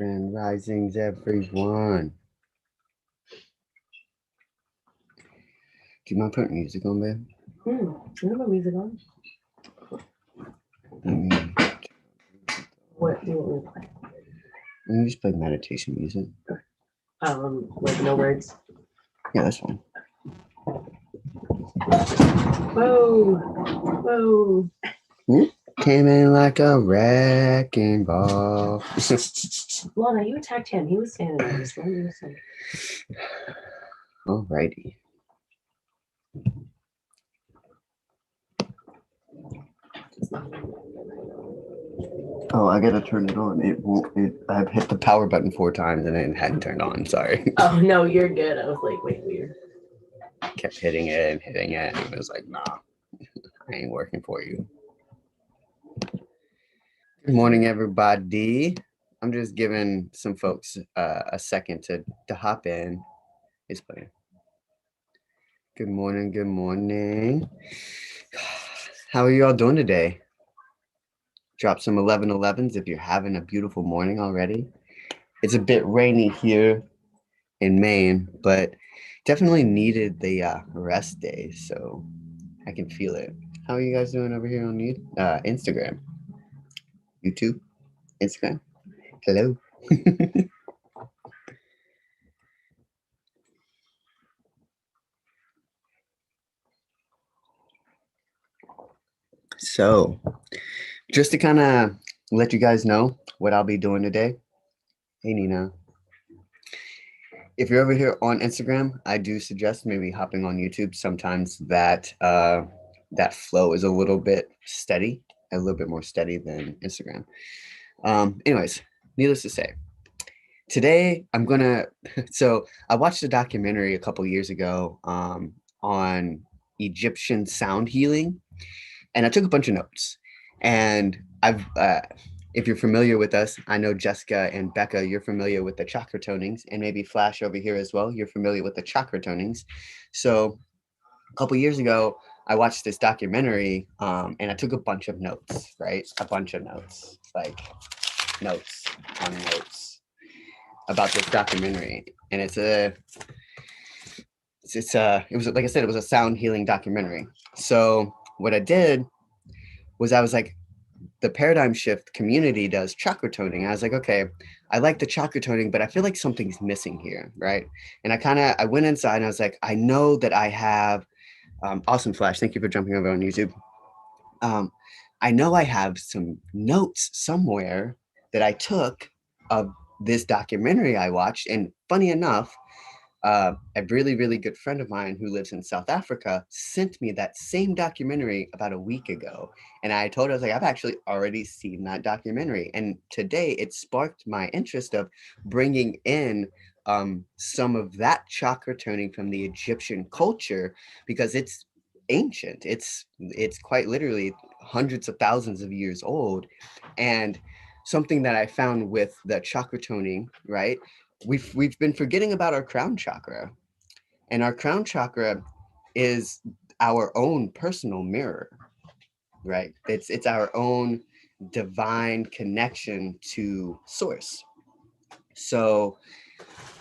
Grand risings, everyone. Do you mind putting music on, babe? You have music on? Mm, What do you want me to play? Let me just play meditation music. Like no words. Yeah, that's fine. Whoa, whoa. Came in like a wrecking ball. Lana, you attacked him. He was standing there. Just run to the center. Alrighty. Oh, I gotta turn it on. It won't. I've hit the power button 4 times and it hadn't turned on. Sorry. Oh no, you're good. I was like, wait, weird. Kept hitting it and hitting it, and it was like, nah, I ain't working for you. Good morning, everybody. I'm just giving some folks a second to hop in. It's playing. Good morning. Good morning. How are you all doing today? Drop some 1111s if you're having a beautiful morning already. It's a bit rainy here in Maine, but definitely needed the rest day, so I can feel it. How are you guys doing over here on Instagram? YouTube? Instagram? Hello? So, just to kind of let you guys know what I'll be doing today. Hey, Nina. If you're over here on Instagram, I do suggest maybe hopping on YouTube. Sometimes that that flow is a little bit steady, a little bit more steady than Instagram. Anyways, needless to say, today I'm gonna. So I watched a documentary a couple years ago on Egyptian sound healing, and I took a bunch of notes. And if you're familiar with us, I know Jessica and Becca, you're familiar with the chakra tonings, and maybe Flash over here as well. You're familiar with the chakra tonings. So a couple years ago, I watched this documentary, and I took a bunch of notes, right? A bunch of notes, like notes on notes about this documentary, and it was, like I said, it was a sound healing documentary. So what I did was I was like, the paradigm shift community does chakra toning. I was like, okay, I like the chakra toning, but I feel like something's missing here, right? And I went inside and I was like, I know that I have, awesome Flash, thank you for jumping over on YouTube. I know I have some notes somewhere that I took of this documentary I watched, and funny enough, a really, really good friend of mine who lives in South Africa sent me that same documentary about a week ago. And I told her, I was like, I've actually already seen that documentary. And today it sparked my interest of bringing in some of that chakra toning from the Egyptian culture, because it's ancient. It's quite literally hundreds of thousands of years old. And something that I found with the chakra toning, right? We've been forgetting about our crown chakra, and our crown chakra is our own personal mirror, right? It's our own divine connection to source. So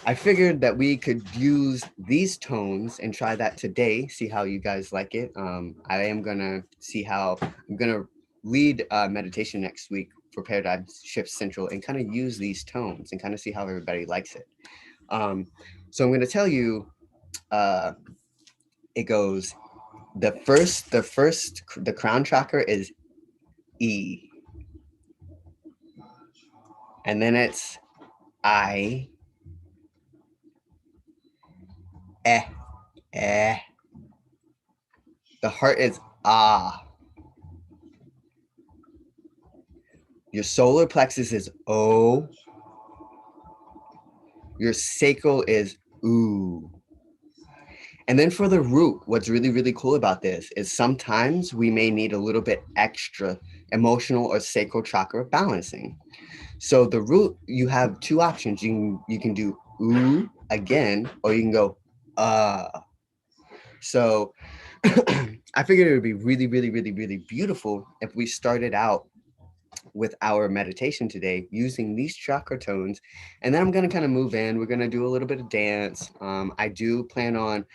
I figured that we could use these tones and try that today, see how you guys like it. I am gonna see how I'm gonna lead meditation next week for Paradigm Shift Central and kind of use these tones and kind of see how everybody likes it. So I'm going to tell you, it goes, the crown chakra is E, and then it's I, eh, eh. The heart is Ah. Your solar plexus is O. Your sacral is Oo. And then for the root, what's really, really cool about this is sometimes we may need a little bit extra emotional or sacral chakra balancing. So the root, you have two options. You can do oo again, or you can go So I figured it would be really, really, really, really beautiful if we started out with our meditation today using these chakra tones. And then I'm going to kind of move in. We're going to do a little bit of dance. I do plan on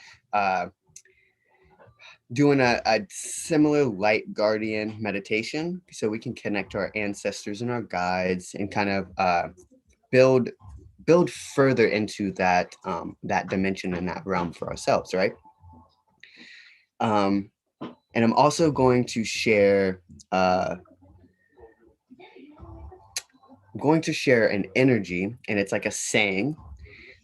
doing a similar light guardian meditation so we can connect to our ancestors and our guides and kind of build further into that that dimension and that realm for ourselves, right? And I'm also going to share an energy, and it's like a saying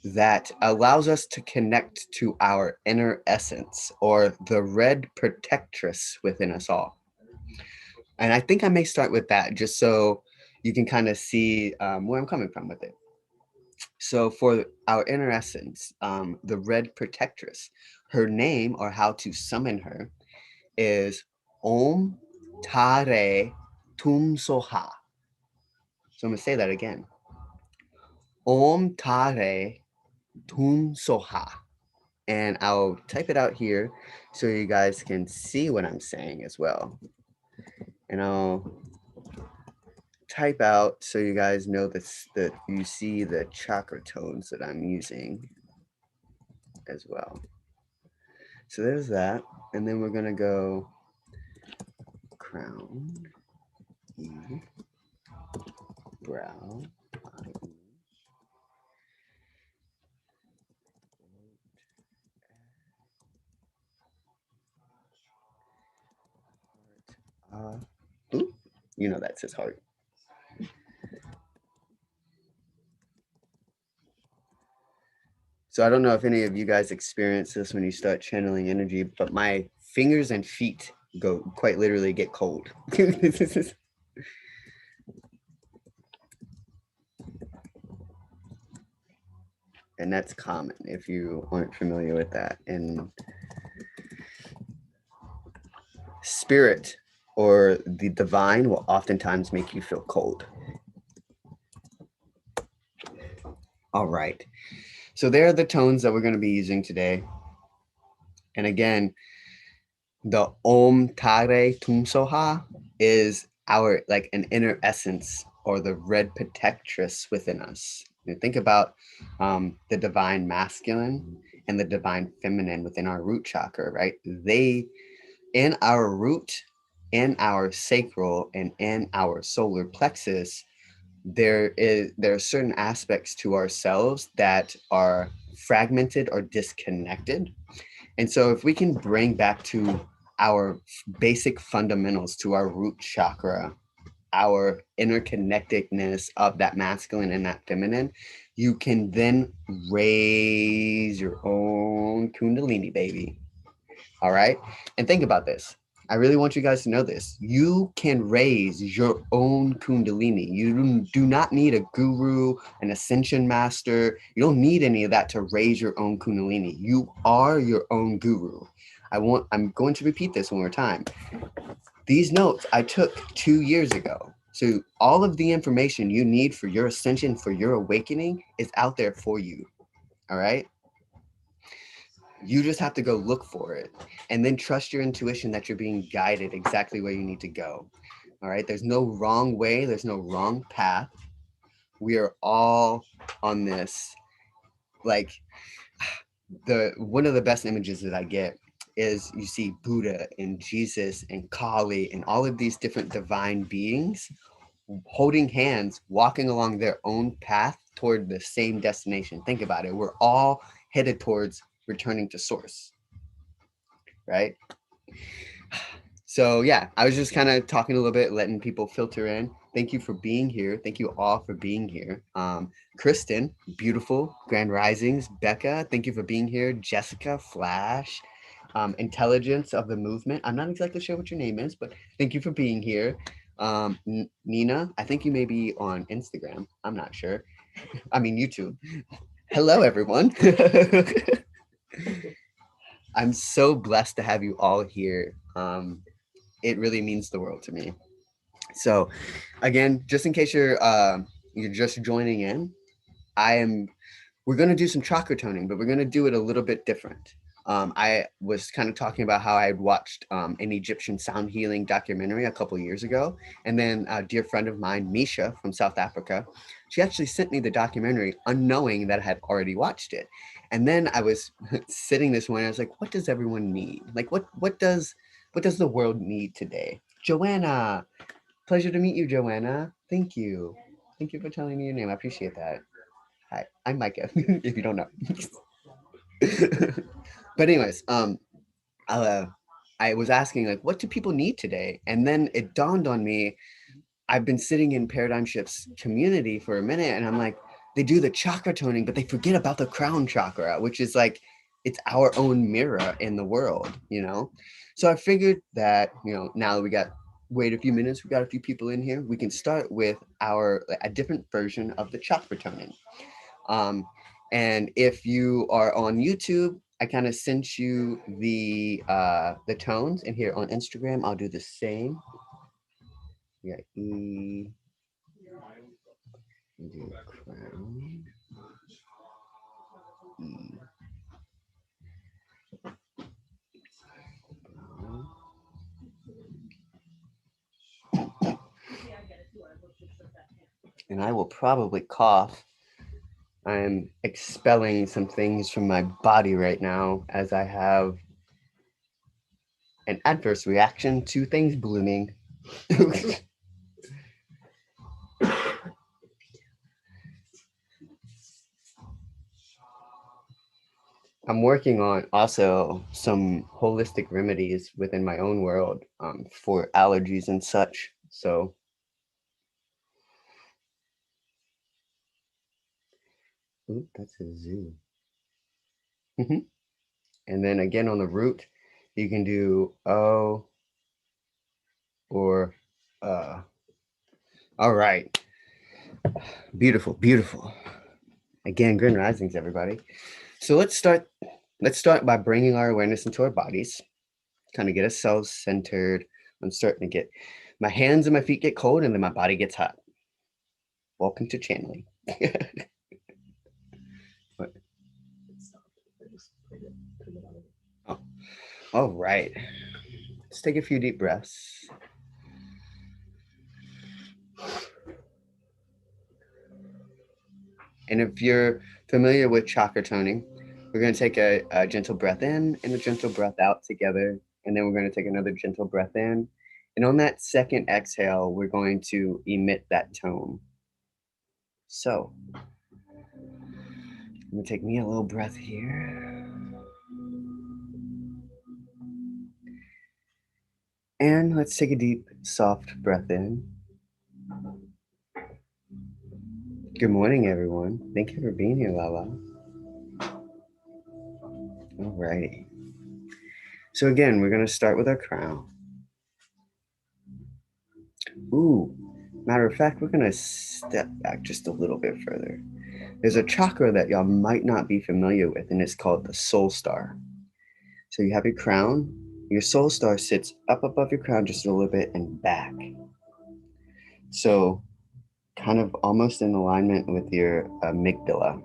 that allows us to connect to our inner essence, or the red protectress within us all. And I think I may start with that just so you can kind of see where I'm coming from with it. So for our inner essence, the red protectress, her name, or how to summon her, is Om Tare Tum Soha. So I'm going to say that again. Om Tare Tum Soha. And I'll type it out here so you guys can see what I'm saying as well. And I'll type out so you guys know that you see the chakra tones that I'm using as well. So there's that. And then we're going to go crown, brow, ooh, you know that says heart. So I don't know if any of you guys experience this when you start channeling energy, but my fingers and feet go quite literally get cold. And that's common if you aren't familiar with that. And spirit or the divine will oftentimes make you feel cold. All right. So there are the tones that we're going to be using today. And again, the Om Tare Tum Soha is our like an inner essence, or the red protectress within us. You think about the divine masculine and the divine feminine within our root chakra, right? They, in our root, in our sacral, and in our solar plexus, there are certain aspects to ourselves that are fragmented or disconnected. And so if we can bring back to our basic fundamentals, to our root chakra, our interconnectedness of that masculine and that feminine, you can then raise your own kundalini, baby. All right. And think about this. I really want you guys to know this. You can raise your own kundalini. You do not need a guru, an ascension master. You don't need any of that to raise your own kundalini. You are your own guru. I'm going to repeat this one more time. These notes I took 2 years ago. So all of the information you need for your ascension, for your awakening, is out there for you. All right. You just have to go look for it, and then trust your intuition that you're being guided exactly where you need to go. All right. There's no wrong way. There's no wrong path. We are all on this. Like one of the best images that I get is you see Buddha and Jesus and Kali and all of these different divine beings holding hands, walking along their own path toward the same destination. Think about it. We're all headed towards returning to source, right? So yeah, I was just kind of talking a little bit, letting people filter in. Thank you for being here. Thank you all for being here. Kristen, beautiful, Grand Risings. Becca, thank you for being here. Jessica, Flash, Intelligence of the Movement. I'm not exactly sure what your name is, but thank you for being here. Nina, I think you may be on Instagram. I'm not sure. I mean, YouTube. Hello, everyone. I'm so blessed to have you all here. It really means the world to me. So again, just in case you're just joining in, we're going to do some chakra toning, but we're going to do it a little bit different. I was kind of talking about how I had watched an Egyptian sound healing documentary a couple years ago. And then a dear friend of mine, Misha from South Africa, she actually sent me the documentary unknowing that I had already watched it. And then I was sitting this morning, I was like, what does everyone need? Like, what does the world need today? Joanna, pleasure to meet you, Joanna. Thank you. Thank you for telling me your name. I appreciate that. Hi, I'm Micah, if you don't know. But anyways, uh, I was asking like, what do people need today? And then it dawned on me, I've been sitting in Paradigm Shift's community for a minute, and I'm like, they do the chakra toning, but they forget about the crown chakra, which is like, it's our own mirror in the world, you know? So I figured that, you know, now that wait a few minutes, we got a few people in here, we can start with a different version of the chakra toning. And if you are on YouTube, I kind of sent you the tones, and here on Instagram, I'll do the same. We got E, we do crown, E, brown. And I will probably cough. I'm expelling some things from my body right now as I have an adverse reaction to things blooming. I'm working on also some holistic remedies within my own world for allergies and such. So, ooh, that's a zoo. Mhm. And then again on the root, you can do O or all right. Beautiful, beautiful. Again, Grand Risings, everybody. So let's start. Let's start by bringing our awareness into our bodies. Kind of get ourselves centered. I'm starting to get my hands and my feet get cold, and then my body gets hot. Welcome to channeling. Oh, all right. Let's take a few deep breaths. And if you're familiar with chakra toning, we're going to take a gentle breath in and a gentle breath out together. And then we're going to take another gentle breath in. And on that second exhale, we're going to emit that tone. So I'm going to take me a little breath here. And let's take a deep, soft breath in. Good morning, everyone. Thank you for being here, Lala. All righty. So again, we're going to start with our crown. Ooh, matter of fact, we're going to step back just a little bit further. There's a chakra that y'all might not be familiar with, and it's called the soul star. So you have your crown, your soul star sits up above your crown just a little bit and back. So kind of almost in alignment with your amygdala.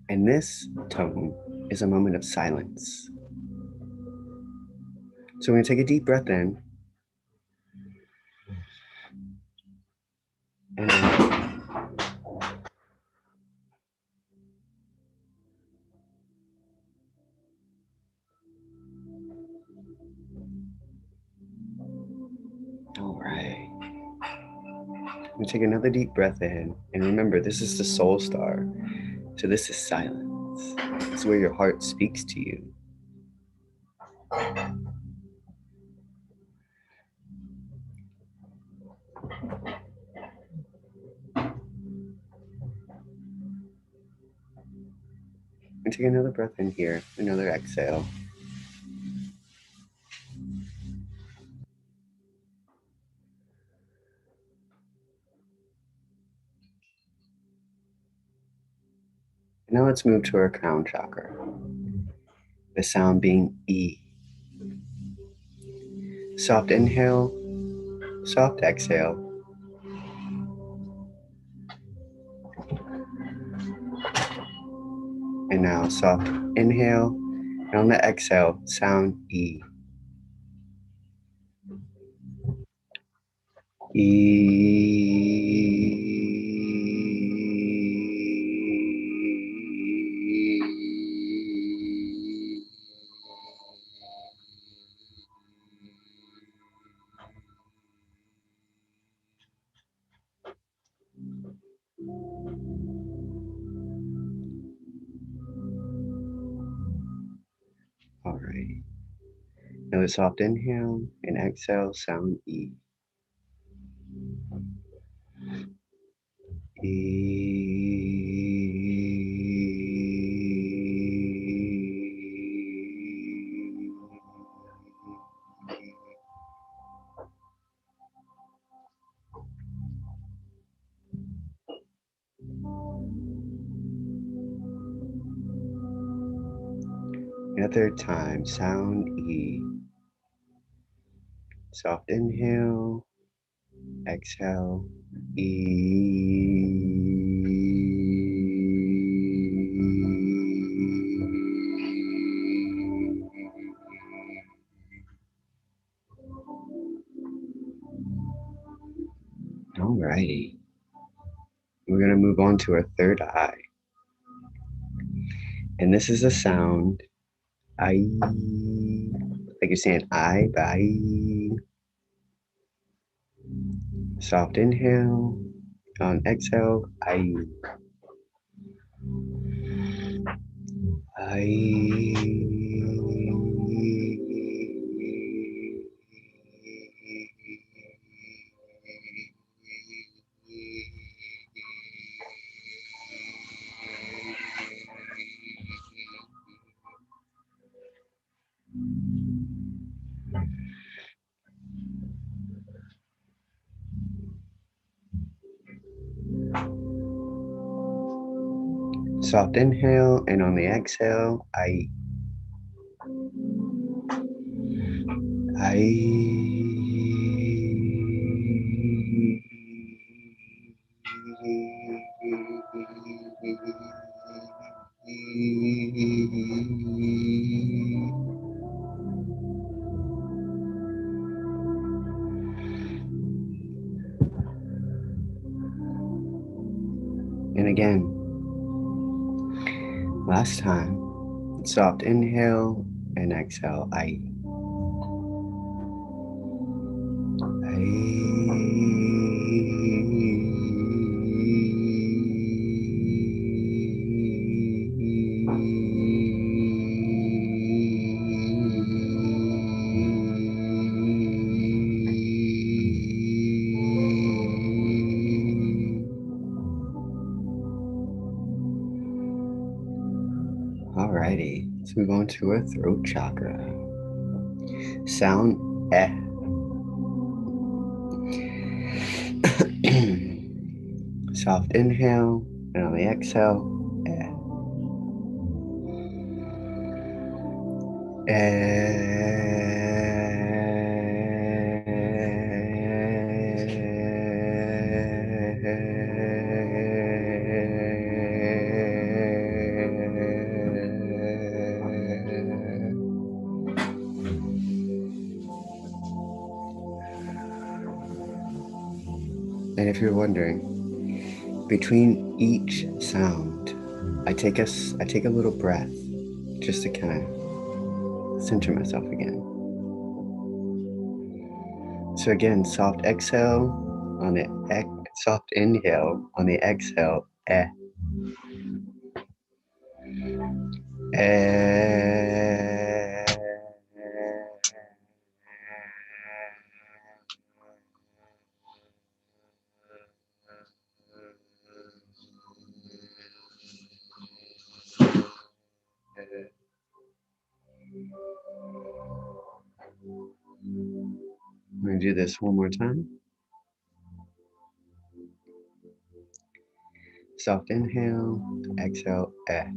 And this tone is a moment of silence. So we're going to take a deep breath in. And all right. We take another deep breath in. And remember, this is the soul star. So this is silence. It's where your heart speaks to you. And take another breath in here, another exhale. And now let's move to our crown chakra. The sound being E. Soft inhale, soft exhale. And now soft inhale. And on the exhale, sound E. All right. Another soft inhale and exhale, sound E. And a third time, sound E. Soft inhale, exhale, E. Alrighty. We're going to move on to our third eye. And this is a sound, I, like you're saying I, bye. Soft inhale, on exhale, I. Soft inhale, and on the exhale, I. And again, last time, soft inhale and exhale, I. Alrighty, let's move on to our throat chakra. Sound eh. Soft inhale, and on the exhale, eh. And if you're wondering, between each sound, I take a little breath just to kind of center myself again. So again, soft exhale on the soft inhale on the exhale, eh. Eh. I'm going to do this one more time. Soft inhale, exhale, eh.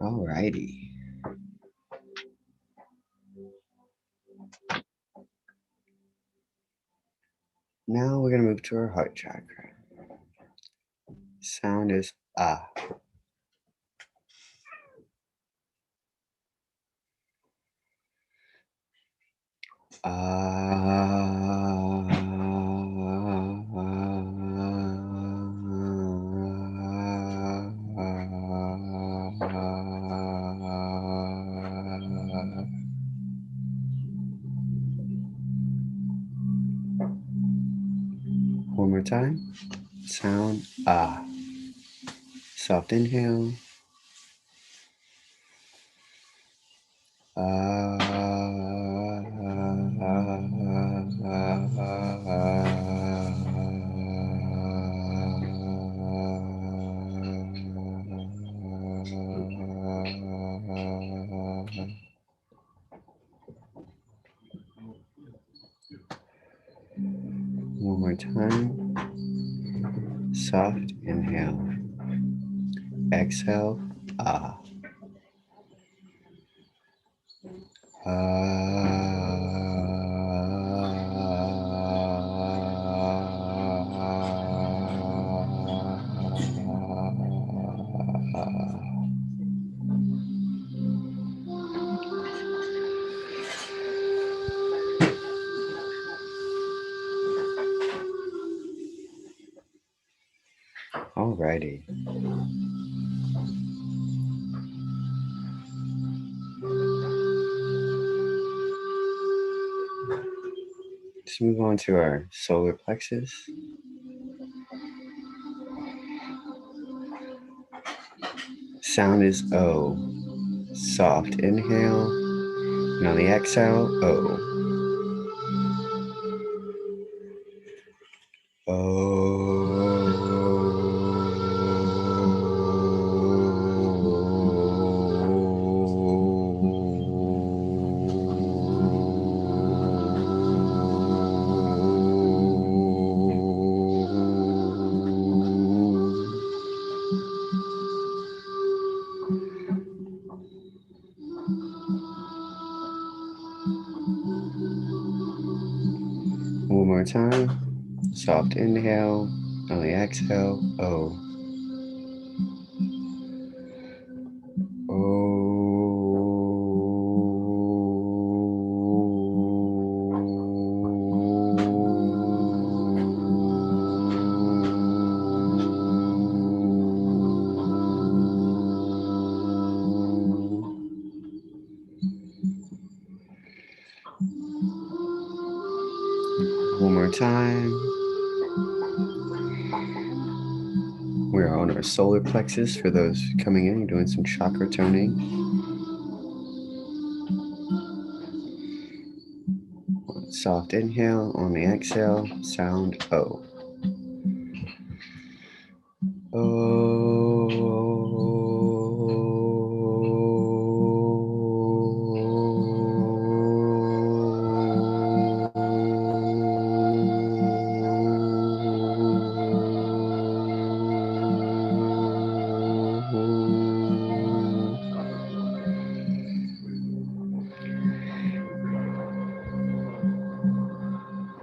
Alrighty. Now we're going to move to our heart chakra. Sound is ah. One more time. Sound ah. Soft inhale. One more time. Soft inhale. Exhale. Ah. Alrighty. Let's move on to our solar plexus. Sound is O. Soft inhale. And on the exhale, O. One more time. Soft inhale. On the exhale, O. One more time. We're on our solar plexus for those coming in, doing some chakra toning. Soft inhale, on the exhale, sound O.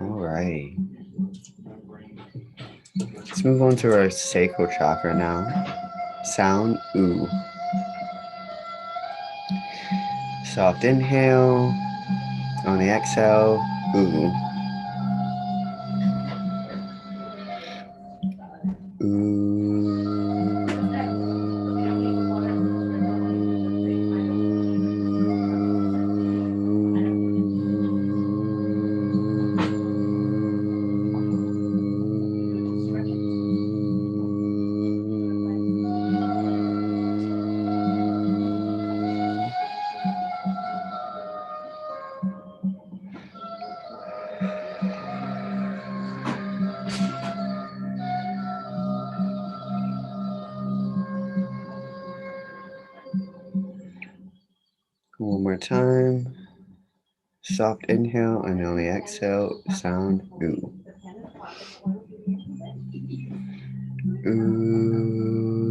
Alright. Let's move on to our sacral chakra now. Sound oo. Soft inhale. On the exhale, oo. One more time. Soft inhale, and on the exhale, sound oo. Ooh.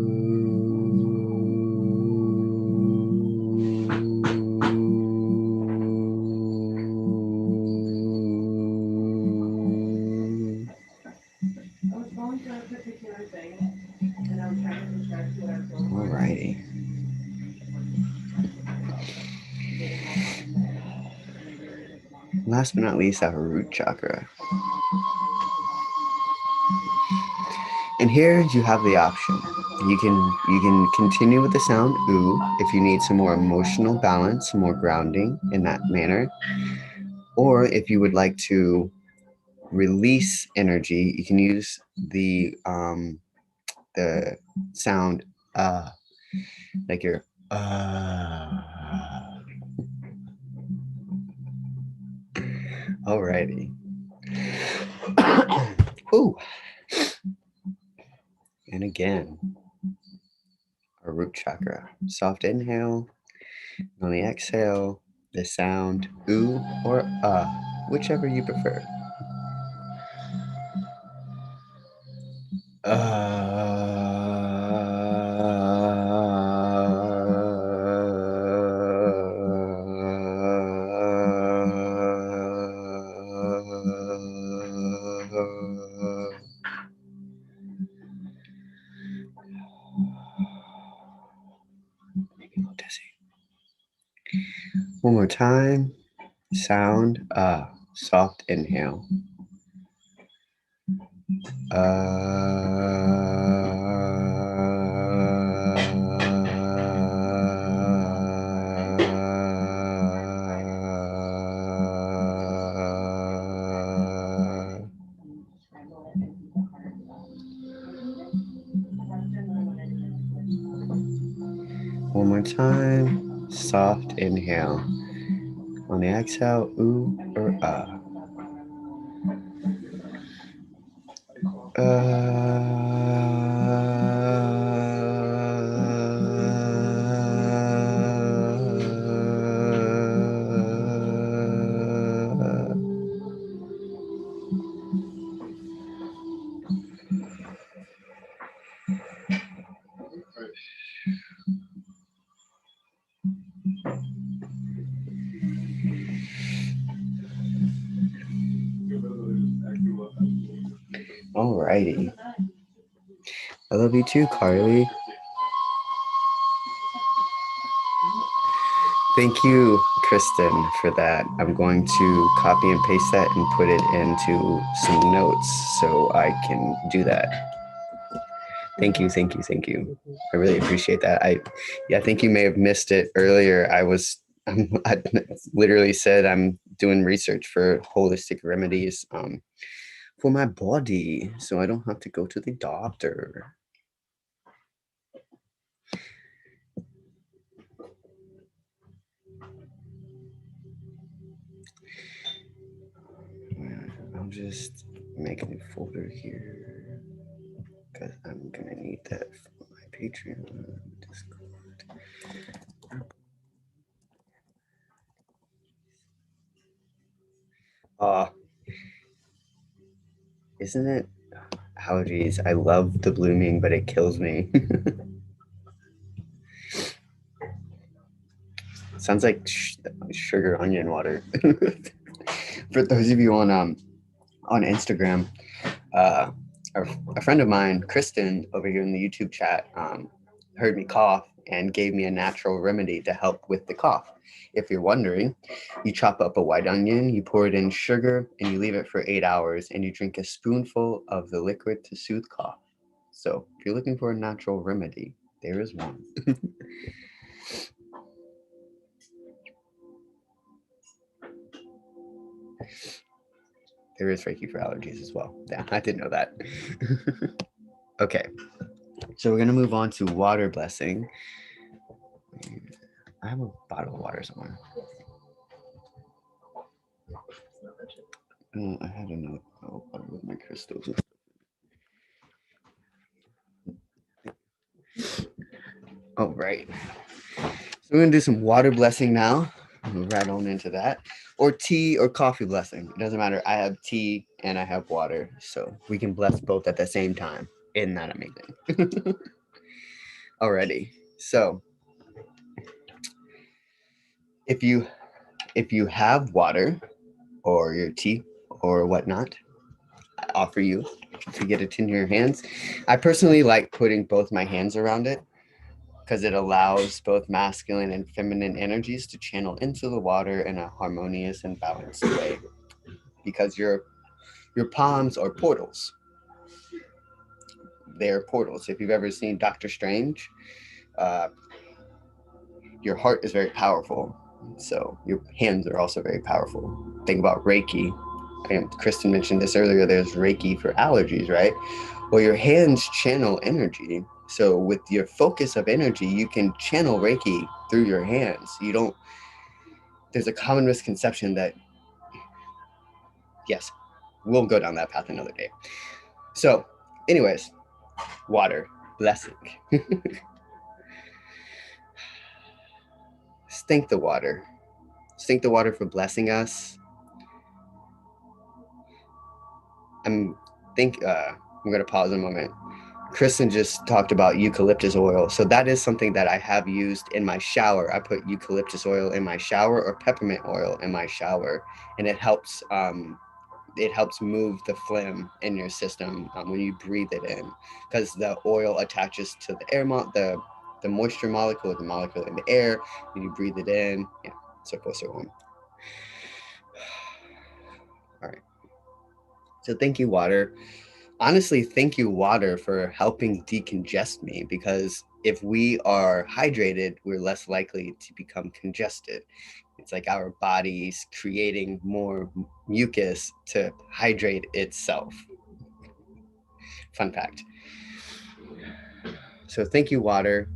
Alrighty. Last but not least, our root chakra. And here you have the option. You can continue with the sound ooh if you need some more emotional balance, some more grounding in that manner. Or if you would like to release energy, you can use the sound like your alrighty. Ooh. And again, our root chakra. Soft inhale. On the exhale, the sound ooh or whichever you prefer. One more time. Sound soft inhale. One more time, soft inhale. On the exhale, ooh or Alrighty. I love you too, Carly. Thank you, Kristen, for that. I'm going to copy and paste that and put it into some notes so I can do that. Thank you, thank you, thank you. I really appreciate that. I think you may have missed it earlier. I literally said I'm doing research for holistic remedies for my body, so I don't have to go to the doctor. I'll just make a new folder here because I'm gonna need that for my Patreon. Discord. Isn't it allergies? I love the blooming, but it kills me. Sounds like sugar onion water. For those of you on Instagram, a friend of mine, Kristen, over here in the YouTube chat, heard me cough and gave me a natural remedy to help with the cough. If you're wondering, you chop up a white onion, you pour it in sugar, and you leave it for 8 hours, and you drink a spoonful of the liquid to soothe cough. So if you're looking for a natural remedy, there is one. There is Reiki for allergies as well. Yeah, I didn't know that. Okay, so we're going to move on to water blessing. I have a bottle of water somewhere. I had a note with my crystals. All right. So we're going to do some water blessing now. Move right on into that. Or tea or coffee blessing. It doesn't matter. I have tea and I have water. So we can bless both at the same time. Isn't that amazing? Alrighty. So if you have water or your tea or whatnot, offer you to get it in your hands. I personally like putting both my hands around it because it allows both masculine and feminine energies to channel into the water in a harmonious and balanced way. Because your palms are portals. They're portals. If you've ever seen Doctor Strange, uh, your heart is very powerful. So your hands are also very powerful. Think about Reiki. And Kristen mentioned this earlier. There's Reiki for allergies, right? Well, your hands channel energy. So with your focus of energy, you can channel Reiki through your hands. You don't, there's a common misconception that, yes, we'll go down that path another day. So anyways, water, blessing. Thank the water. Thank the water for blessing us. I'm going to pause a moment. Kristen just talked about eucalyptus oil. So that is something that I have used in my shower. I put eucalyptus oil in my shower or peppermint oil in my shower, and it helps move the phlegm in your system when you breathe it in, because the oil attaches to the air the moisture molecule, the molecule in the air, and you breathe it in. Yeah, so forth, so on. All right. So thank you, water. Honestly, thank you, water, for helping decongest me, because if we are hydrated, we're less likely to become congested. It's like our body's creating more mucus to hydrate itself. Fun fact. So thank you, water,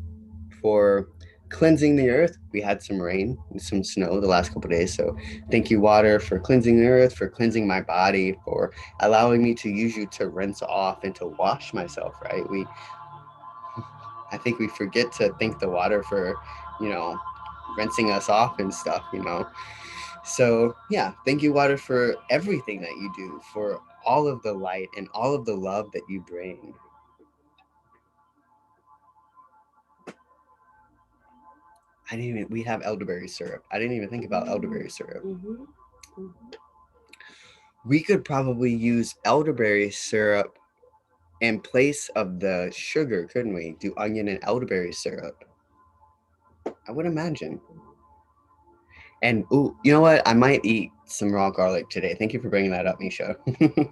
for cleansing the earth. We had some rain and some snow the last couple of days. So thank you, water, for cleansing the earth, for cleansing my body, for allowing me to use you to rinse off and to wash myself, right? I think we forget to thank the water for, rinsing us off and stuff, So yeah, thank you, water, for everything that you do, for all of the light and all of the love that you bring. We have elderberry syrup. I didn't even think about elderberry syrup. Mm-hmm. Mm-hmm. We could probably use elderberry syrup in place of the sugar, couldn't we? Do onion and elderberry syrup. I would imagine. And ooh, you know what? I might eat some raw garlic today. Thank you for bringing that up, Misha. Ginger.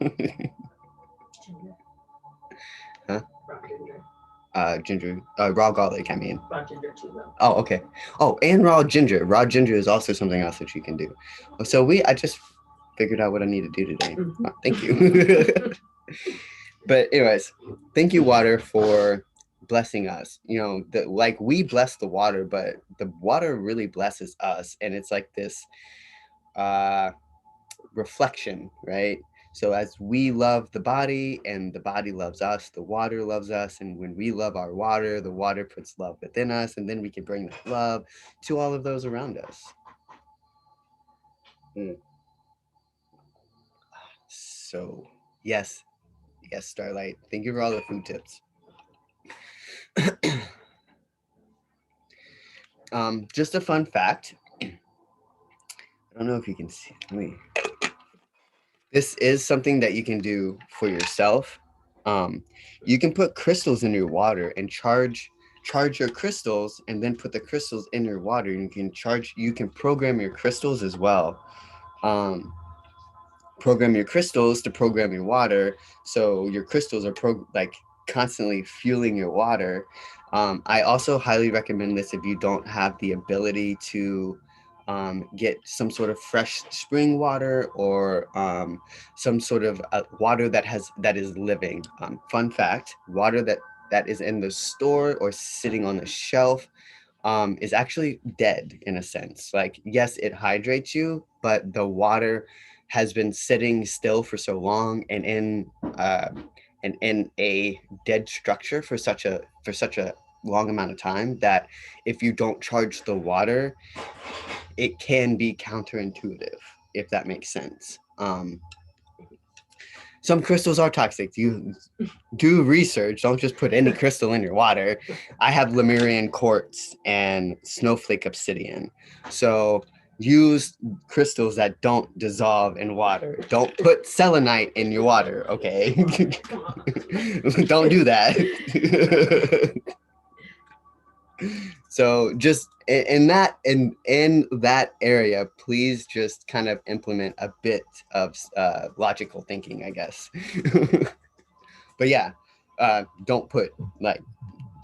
Huh? Raw ginger. Ginger, raw garlic, I mean. Raw ginger too, though. Oh, okay. Oh, and raw ginger. Raw ginger is also something else that you can do. So I just figured out what I need to do today. Mm-hmm. Oh, thank you. But anyways, thank you, water, for blessing us. Like we bless the water, but the water really blesses us. And it's like this reflection, right? So as we love the body and the body loves us, the water loves us. And when we love our water, the water puts love within us. And then we can bring that love to all of those around us. So yes, Starlight. Thank you for all the food tips. Just a fun fact. I don't know if you can see. This is something that you can do for yourself. You can put crystals in your water and charge your crystals, and then put the crystals in your water. And you can program your crystals as well. Program your crystals to program your water, so your crystals are constantly fueling your water. I also highly recommend this if you don't have the ability to get some sort of fresh spring water, or some sort of water that is living. Fun fact: water that is in the store or sitting on the shelf is actually dead in a sense. Like, yes, it hydrates you, but the water has been sitting still for so long and in a dead structure for such a long amount of time, that if you don't charge the water, it can be counterintuitive, if that makes sense. Some crystals are toxic. You do research. Don't just put any crystal in your water. I have Lemurian quartz and snowflake obsidian. So use crystals that don't dissolve in water. Don't put selenite in your water, okay? Don't do that. So just in that area, please just kind of implement a bit of logical thinking, I guess. But yeah, don't put like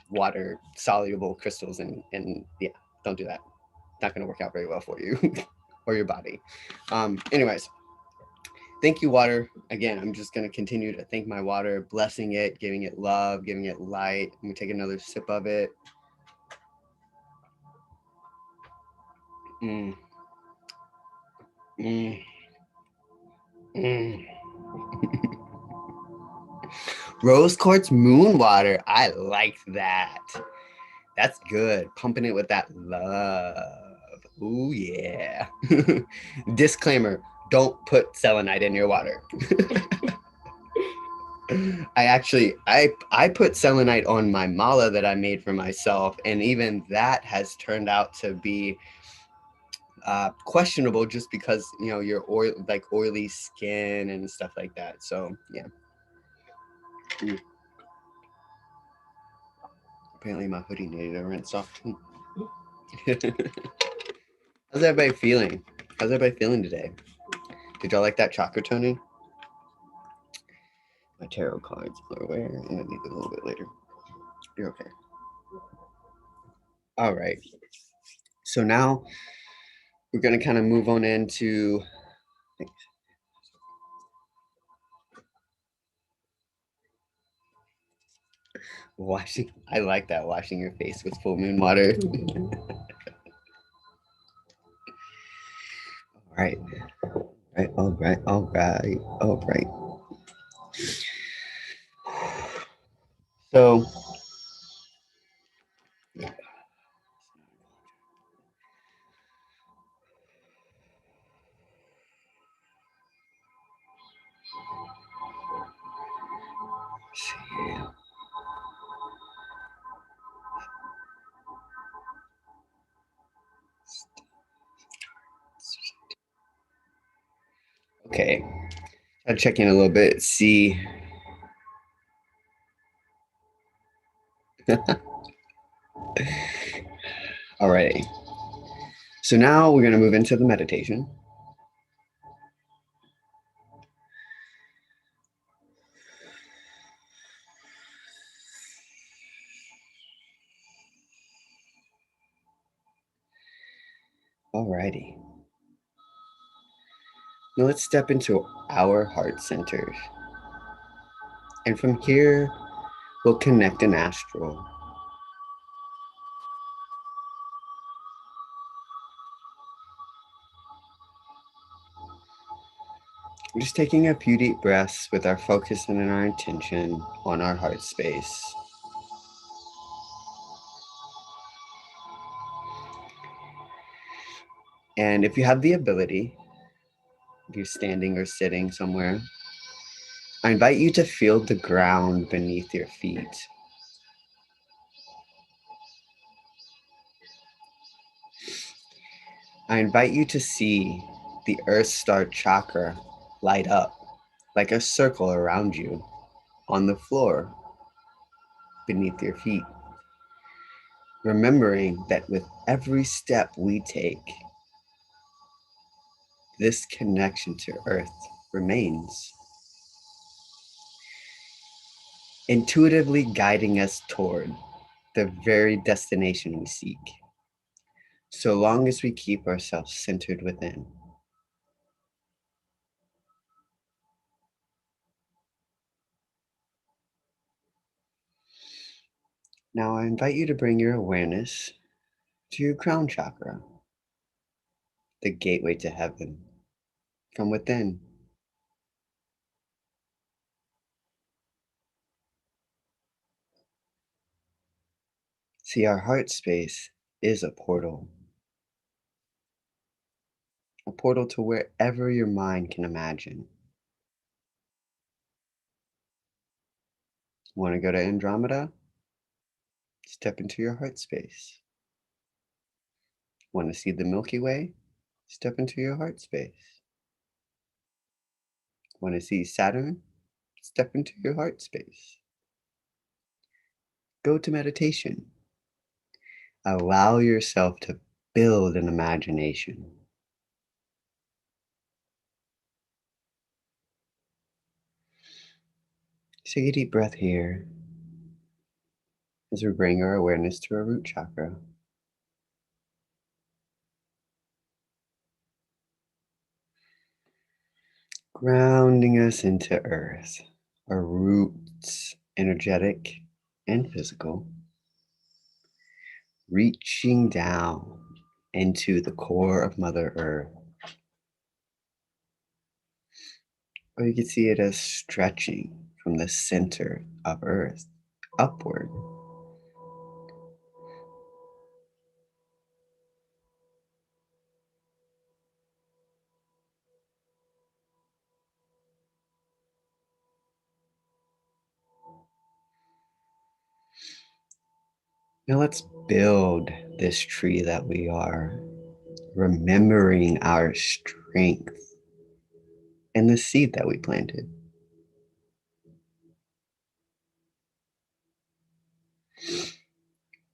water soluble crystals in yeah, don't do that. Not going to work out very well for you or your body. Anyways, thank you, water. Again, I'm just going to continue to thank my water, blessing it, giving it love, giving it light. I'm going to take another sip of it. Mm. Mm. Mm. Rose quartz moon water. I like that. That's good. Pumping it with that love. Ooh, yeah. Disclaimer, don't put selenite in your water. I put selenite on my mala that I made for myself, and even that has turned out to be questionable just because your oily skin and stuff like that. So yeah. Mm. Apparently my hoodie needed a rinse off. How's everybody feeling? How's everybody feeling today? Did y'all like that chakra toning? My tarot cards are where? I'm gonna need them a little bit later. You're okay. All right. So now we're gonna kind of move on into washing. I like that, washing your face with full moon water. All right. All right. So okay. I'll check in a little bit, see. Alrighty. So now we're gonna move into the meditation. Alrighty. Now let's step into our heart center. And from here, we'll connect an astral. We're just taking a few deep breaths with our focus and our intention on our heart space. And if you have the ability, if you're standing or sitting somewhere, I invite you to feel the ground beneath your feet. I invite you to see the Earth Star chakra light up like a circle around you on the floor beneath your feet. Remembering that with every step we take, this connection to Earth remains, intuitively guiding us toward the very destination we seek, so long as we keep ourselves centered within. Now I invite you to bring your awareness to your crown chakra, the gateway to heaven from within. See, our heart space is a portal to wherever your mind can imagine. Want to go to Andromeda? Step into your heart space. Want to see the Milky Way? Step into your heart space. Want to see Saturn? Step into your heart space. Go to meditation. Allow yourself to build an imagination. Take a deep breath here as we bring our awareness to our root chakra. Grounding us into earth, our roots, energetic and physical, reaching down into the core of Mother Earth. Or you can see it as stretching from the center of Earth upward. Now let's build this tree that we are, remembering our strength and the seed that we planted.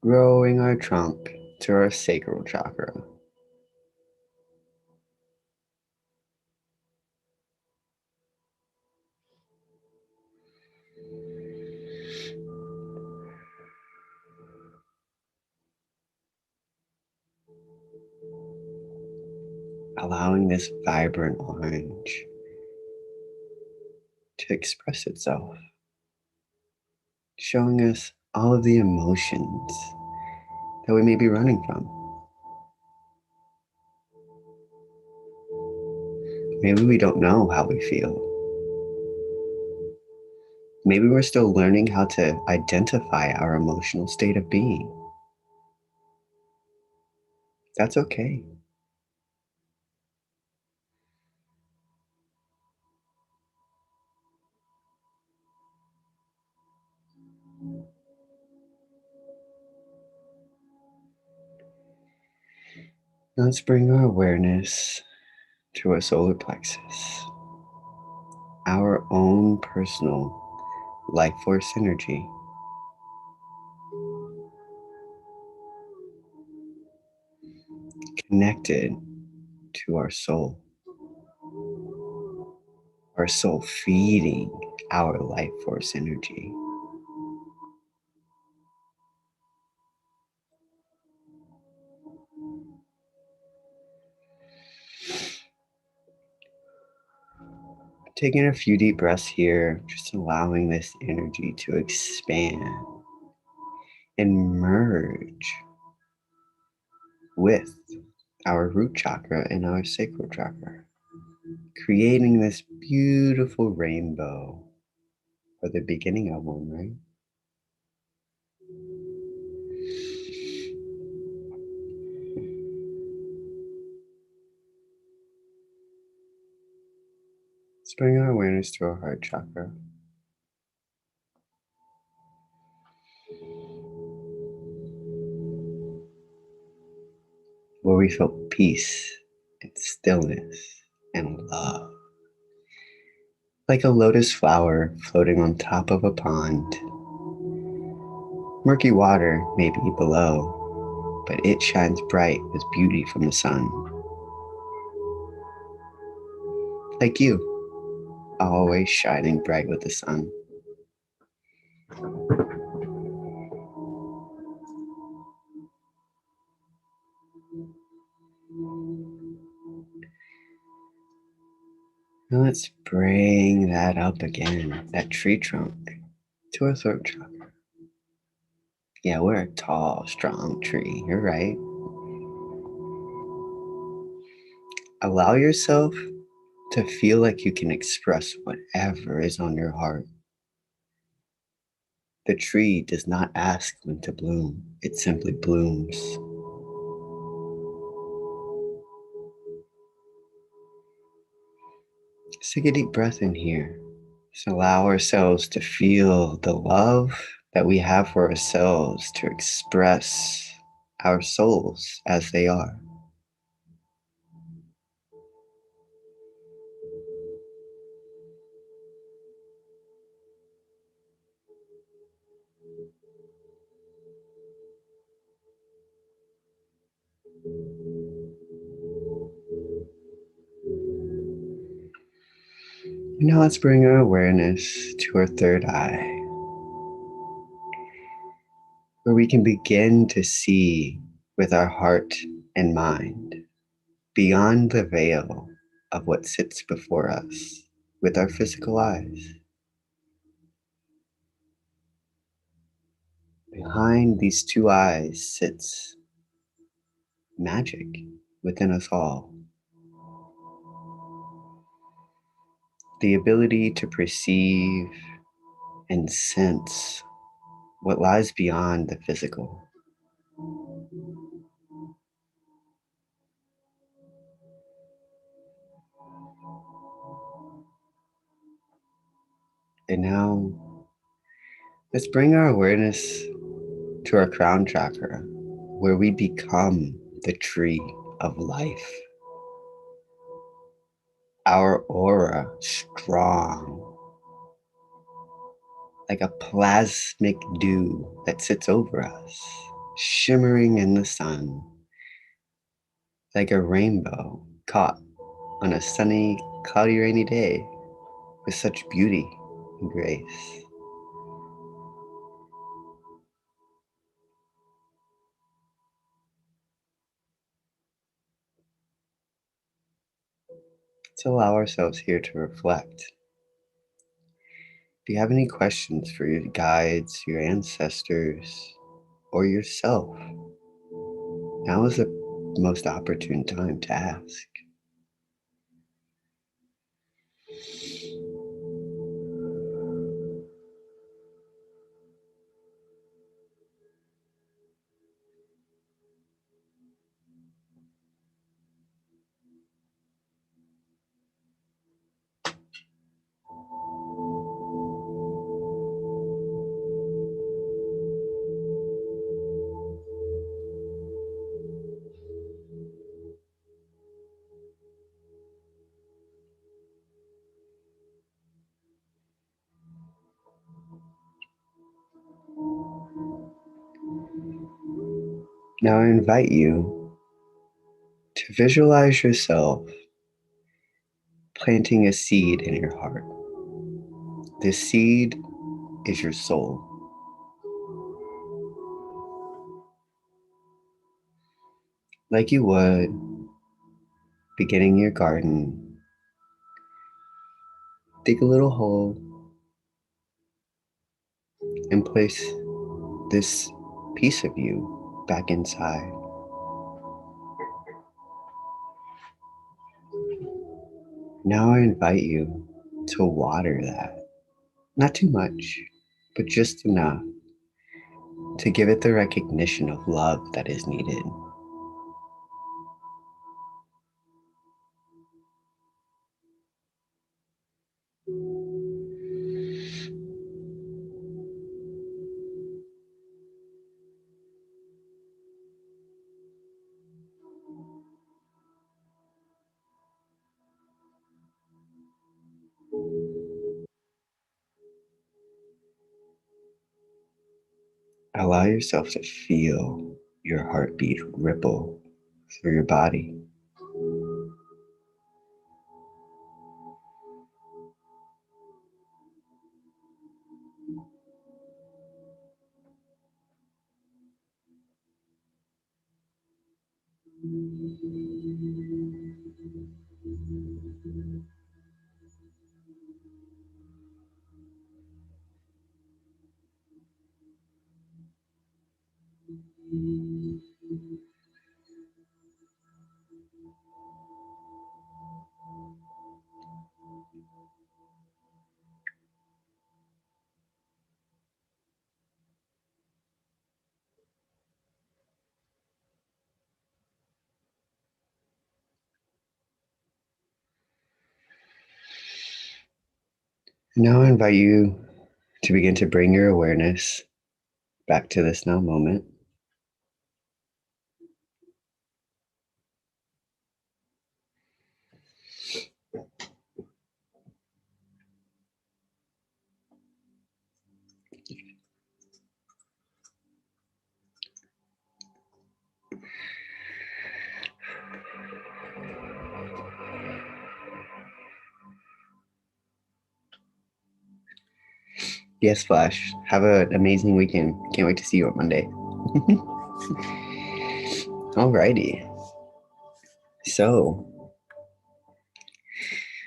Growing our trunk to our sacral chakra. Allowing this vibrant orange to express itself, showing us all of the emotions that we may be running from. Maybe we don't know how we feel. Maybe we're still learning how to identify our emotional state of being. That's okay. Let's bring our awareness to our solar plexus, our own personal life force energy. Connected to our soul feeding our life force energy. Taking a few deep breaths here, just allowing this energy to expand and merge with our root chakra and our sacral chakra, creating this beautiful rainbow, or the beginning of one, right? Let's bring our awareness to our heart chakra. Where we feel peace and stillness and love. Like a lotus flower floating on top of a pond. Murky water may be below, but it shines bright with beauty from the sun. Like you, always shining bright with the sun. Now let's bring that up again, that tree trunk, to our throat chakra. Yeah, we're a tall, strong tree. You're right. Allow yourself to feel like you can express whatever is on your heart. The tree does not ask when to bloom, it simply blooms. Just take a deep breath in here. Just allow ourselves to feel the love that we have for ourselves to express our souls as they are. Now let's bring our awareness to our third eye, where we can begin to see with our heart and mind beyond the veil of what sits before us with our physical eyes. Behind these two eyes sits magic within us all. The ability to perceive and sense what lies beyond the physical. And now, let's bring our awareness to our crown chakra, where we become the tree of life. Our aura strong, like a plasmic dew that sits over us, shimmering in the sun, like a rainbow caught on a sunny, cloudy, rainy day with such beauty and grace. Let's allow ourselves here to reflect. If you have any questions for your guides, your ancestors, or yourself, now is the most opportune time to ask. Now I invite you to visualize yourself planting a seed in your heart. This seed is your soul. Like you would beginning your garden, dig a little hole and place this piece of you back inside. Now I invite you to water that. Not too much, but just enough to give it the recognition of love that is needed. Allow yourself to feel your heartbeat ripple through your body. Now I invite you to begin to bring your awareness back to this now moment. Yes, Flash. Have an amazing weekend. Can't wait to see you on Monday. Alrighty. So,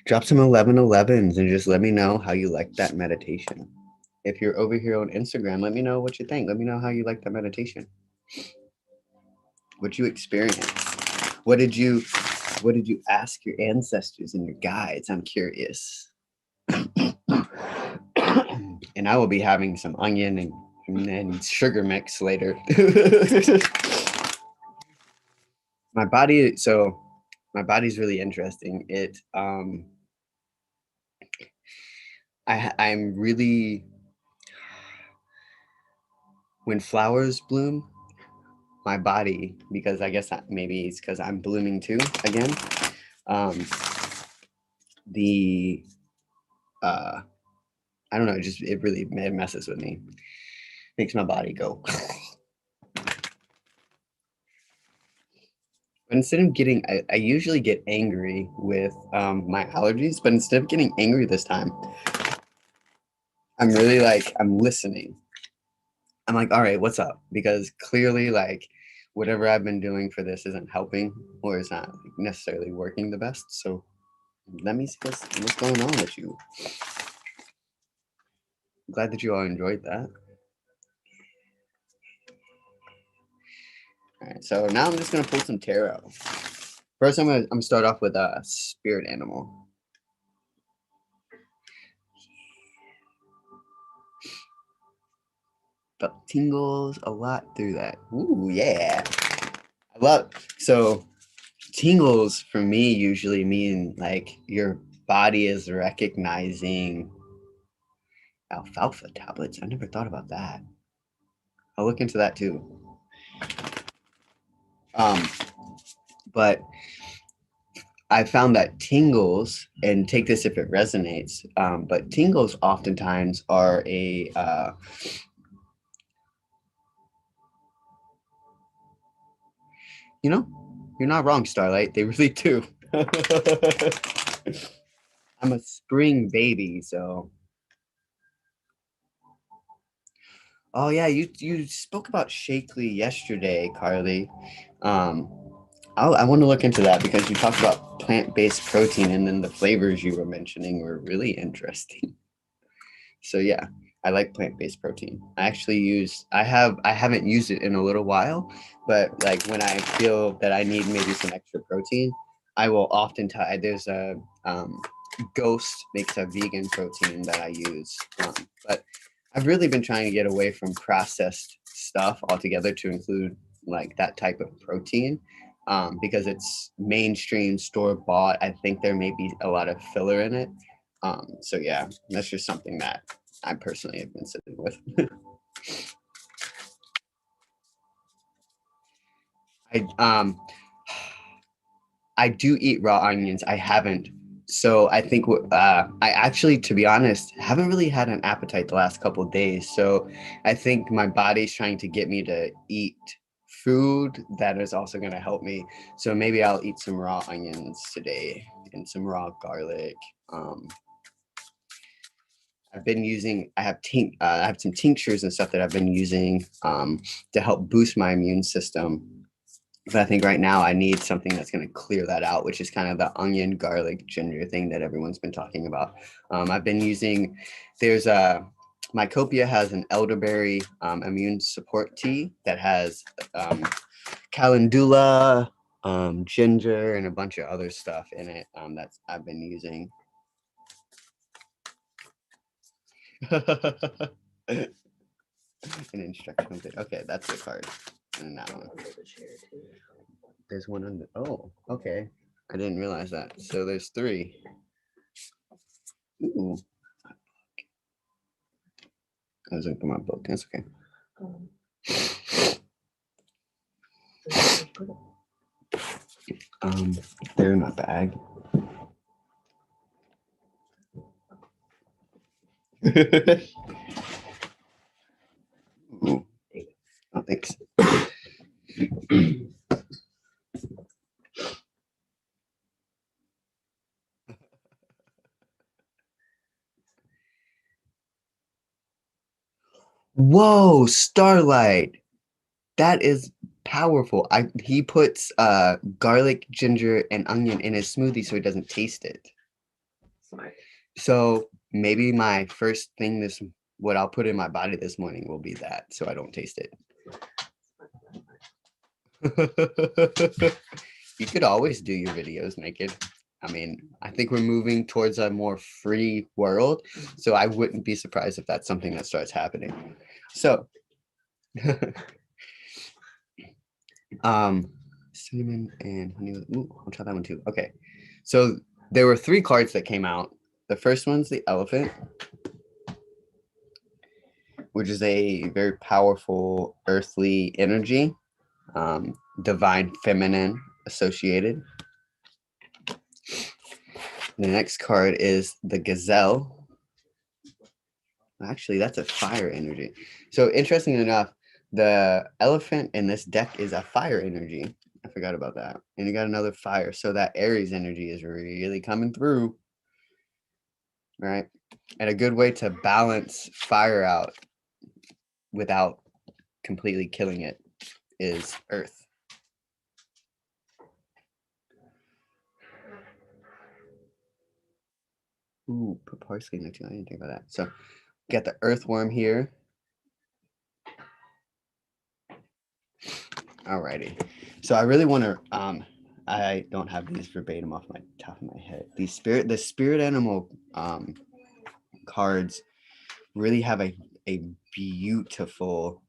drop some 1111s and just let me know how you like that meditation. If you're over here on Instagram, let me know what you think. Let me know how you like that meditation. What you experienced. What did you ask your ancestors and your guides? I'm curious. And I will be having some onion and sugar mix later. My body's really interesting. I'm really, when flowers bloom, my body, because I guess maybe it's because I'm blooming too again. The I don't know, it really messes with me. Makes my body go. But instead of getting, I usually get angry with my allergies, but instead of getting angry this time, I'm really I'm listening. I'm like, all right, what's up? Because clearly, whatever I've been doing for this isn't helping or is not necessarily working the best. So let me see what's going on with you. I'm glad that you all enjoyed that. All right, so now I'm just gonna pull some tarot. First, I'm gonna start off with a spirit animal. Felt tingles a lot through that. Ooh, yeah. So tingles for me usually mean your body is recognizing alfalfa tablets. I never thought about that. I'll look into that too. But I found that tingles, and take this if it resonates, but tingles oftentimes are you're not wrong, Starlight. They really do. I'm a spring baby, so. Oh yeah, you spoke about Shakely yesterday, Carly. Um, I want to look into that because you talked about plant-based protein, and then the flavors you were mentioning were really interesting. So yeah, I like plant-based protein. I haven't used it in a little while, but when I feel that I need maybe some extra protein, I will often there's a Ghost makes a vegan protein that I use. But I've really been trying to get away from processed stuff altogether to include that type of protein, because it's mainstream store bought. I think there may be a lot of filler in it. So yeah, that's just something that I personally have been sitting with. I I do eat raw onions. I haven't. So I think I actually, to be honest, haven't really had an appetite the last couple of days. So I think my body's trying to get me to eat food that is also going to help me. So maybe I'll eat some raw onions today and some raw garlic. Um, I have some tinctures and stuff that I've been using to help boost my immune system. But I think right now I need something that's going to clear that out, which is kind of the onion, garlic, ginger thing that everyone's been talking about. I've been using, there's a, Mycopia has an elderberry immune support tea that has calendula, ginger, and a bunch of other stuff in it that's I've been using. An instructional thing. Okay, that's the card. And that one. There's one under. Oh, okay. I didn't realize that. So there's three. Ooh. I was looking at my book. That's okay. They're in my bag. Ooh. Oh, thanks. Whoa, Starlight. That is powerful. He puts garlic, ginger, and onion in his smoothie so he doesn't taste it. Smart. So maybe my first thing what I'll put in my body this morning will be that, so I don't taste it. You could always do your videos naked. I mean, I think we're moving towards a more free world, so I wouldn't be surprised if that's something that starts happening. So, cinnamon and honey. Ooh, I'll try that one too. Okay, so there were 3 cards that came out. The first one's the elephant, which is a very powerful earthly energy, divine feminine associated. The next card is the gazelle. Actually, that's a fire energy. So interesting enough, the elephant in this deck is a fire energy. I forgot about that. And you got another fire. So that Aries energy is really coming through. Right? And a good way to balance fire out without completely killing it is earth. Ooh, put parsley in there too. I didn't think about that. So get the earthworm here. Alrighty. So I really want to I don't have these verbatim off my top of my head. The spirit animal cards really have a beautiful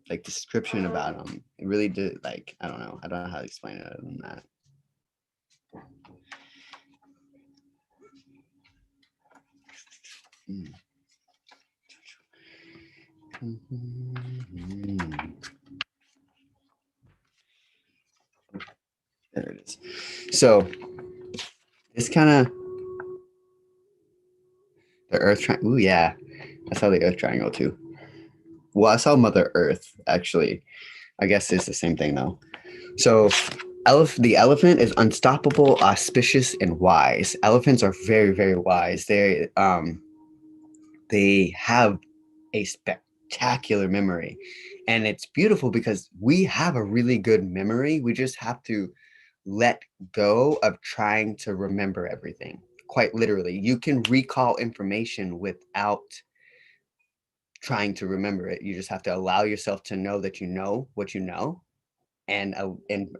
like description about them. It really did, like, I don't know how to explain it other than that. There it is. So it's kind of the earth triangle. Ooh, yeah. I saw the earth triangle too. Well, I saw Mother Earth, actually. I guess it's the same thing though. So the elephant is unstoppable, auspicious, and wise. Elephants are very, very wise. They have a spectacular memory. And it's beautiful because we have a really good memory. We just have to let go of trying to remember everything. Quite literally, you can recall information without trying to remember it. You just have to allow yourself to know that you know what you know, and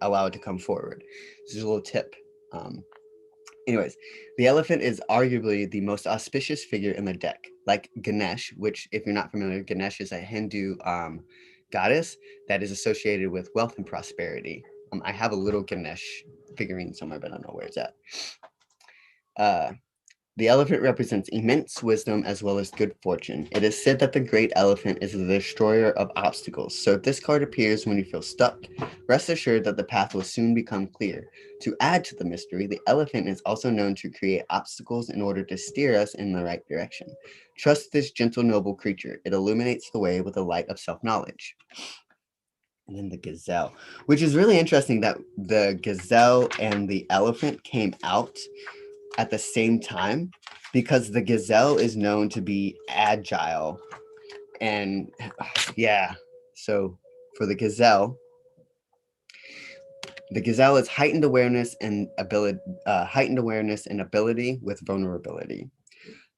allow it to come forward. This is a little tip. Anyways, the elephant is arguably the most auspicious figure in the deck. Like Ganesh, which, if you're not familiar, Ganesh is a Hindu goddess that is associated with wealth and prosperity. I have a little Ganesh figurine somewhere, but I don't know where it's at. The elephant represents immense wisdom as well as good fortune. It is said that the great elephant is the destroyer of obstacles. So if this card appears when you feel stuck, rest assured that the path will soon become clear. To add to the mystery, the elephant is also known to create obstacles in order to steer us in the right direction. Trust this gentle, noble creature. It illuminates the way with the light of self-knowledge. And then the gazelle, which is really interesting that the gazelle and the elephant came out at the same time, because the gazelle is known to be agile. And yeah, so for the gazelle is heightened awareness and ability with vulnerability.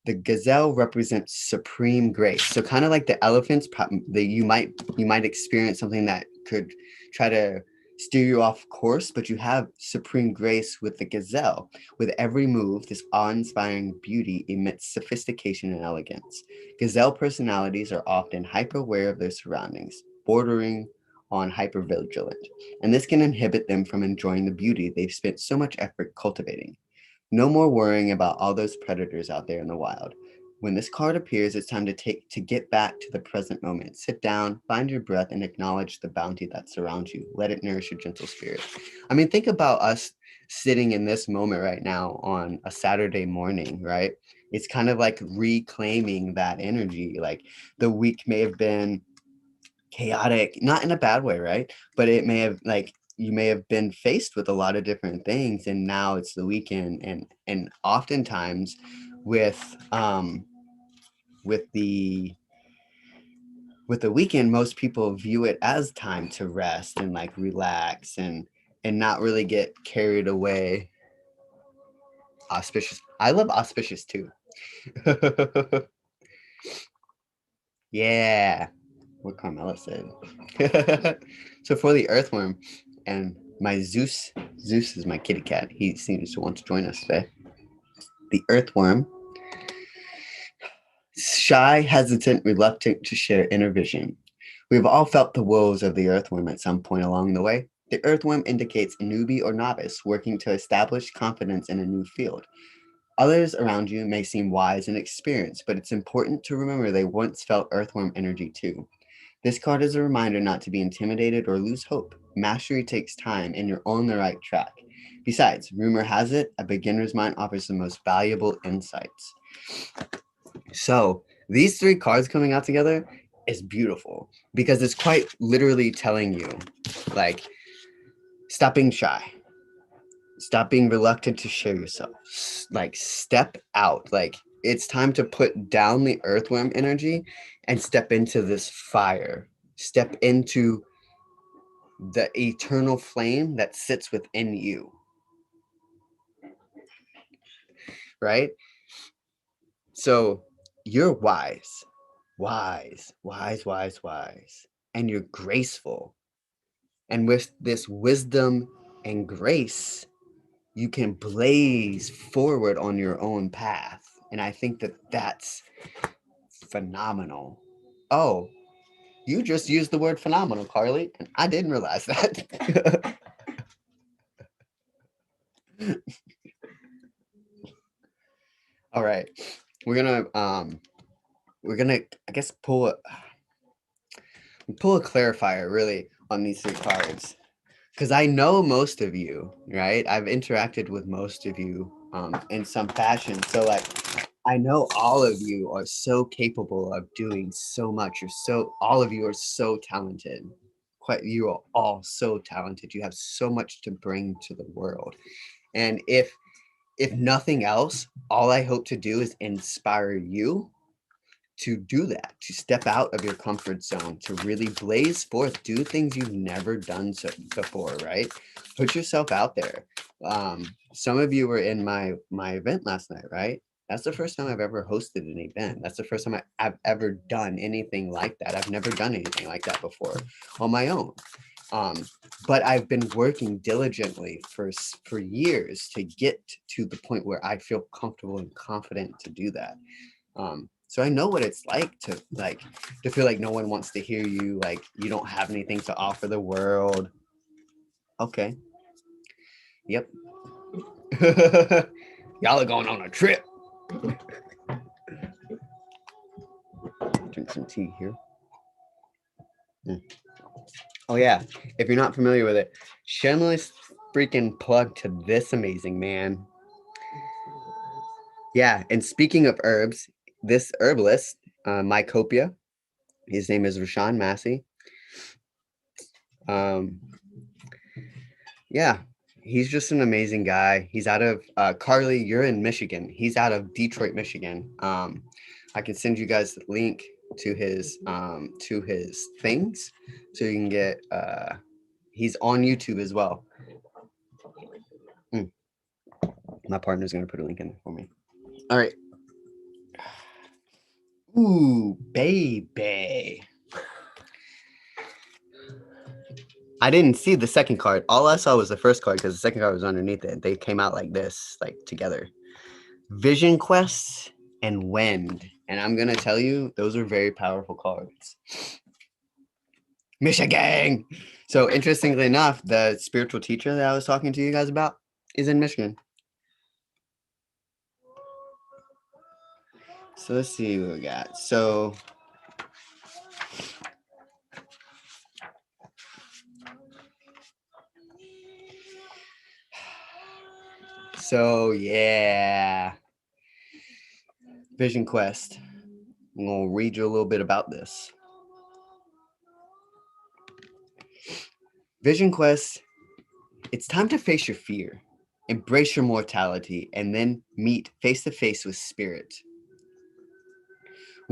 The gazelle represents supreme grace. So kind of like the elephants, you might experience something that could try to steer you off course, but you have supreme grace with the gazelle. With every move, this awe-inspiring beauty emits sophistication and elegance. Gazelle personalities are often hyper-aware of their surroundings, bordering on hyper-vigilant, and this can inhibit them from enjoying the beauty they've spent so much effort cultivating. No more worrying about all those predators out there in the wild. When this card appears, it's time to get back to the present moment. Sit down, find your breath, and acknowledge the bounty that surrounds you. Let it nourish your gentle spirit. I mean, think about us sitting in this moment right now on a Saturday morning, right? It's kind of like reclaiming that energy. Like, the week may have been chaotic, not in a bad way, right? But it may have, like, you may have been faced with a lot of different things, and now it's the weekend, and oftentimes with the with the weekend, most people view it as time to rest and like relax and not really get carried away. Auspicious. I love auspicious too. Yeah, what Carmela said. So for the earthworm and my Zeus is my kitty cat. He seems to want to join us today. The earthworm, shy, hesitant, reluctant to share inner vision. We've all felt the woes of the earthworm at some point along the way. The earthworm indicates a newbie or novice working to establish confidence in a new field. Others around you may seem wise and experienced, but it's important to remember they once felt earthworm energy too. This card is a reminder not to be intimidated or lose hope. Mastery takes time, and you're on the right track. Besides, rumor has it, a beginner's mind offers the most valuable insights. So, these three cards coming out together is beautiful because it's quite literally telling you, like, stop being shy. Stop being reluctant to share yourself. Like, step out. Like, it's time to put down the earthworm energy and step into this fire. Step into the eternal flame that sits within you. Right? So, you're wise, and you're graceful. And with this wisdom and grace, you can blaze forward on your own path. And I think that that's phenomenal. Oh, you just used the word phenomenal, Carly, and I didn't realize that. All right. We're gonna I guess pull a clarifier really on these three cards. Because I know most of you, right? I've interacted with most of you in some fashion. So like I know all of you are so capable of doing so much. All of you are so talented. You are all so talented. You have so much to bring to the world. And if nothing else, all I hope to do is inspire you to do that, to step out of your comfort zone, to really blaze forth, do things you've never done before, right? Put yourself out there. Some of you were in my event last night, right? That's the first time I've ever hosted an event. That's the first time I've ever done anything like that. I've never done anything like that before on my own. But I've been working diligently for years to get to the point where I feel comfortable and confident to do that. So I know what it's like to feel like no one wants to hear you, like you don't have anything to offer the world. Okay. Yep. Y'all are going on a trip. Drink some tea here. Oh yeah. If you're not familiar with it, shameless freaking plug to this amazing man. Yeah, and speaking of herbs, this herbalist, Mycopia, his name is Rashawn Massey. Yeah, he's just an amazing guy. He's out of Carly, you're in Michigan. He's out of Detroit, Michigan. I can send you guys the link to his things so you can get he's on YouTube as well. My partner's gonna put a link in there for me. All right. Ooh, baby. I didn't see the second card. All I saw was the first card because the second card was underneath it. They came out like this, like together. Vision Quest and Wind. And I'm going to tell you, those are very powerful cards. Michigan. So interestingly enough, the spiritual teacher that I was talking to you guys about is in Michigan. So let's see what we got. So yeah. Vision Quest. I'm going to read you a little bit about this. Vision Quest, it's time to face your fear, embrace your mortality, and then meet face to face with spirit.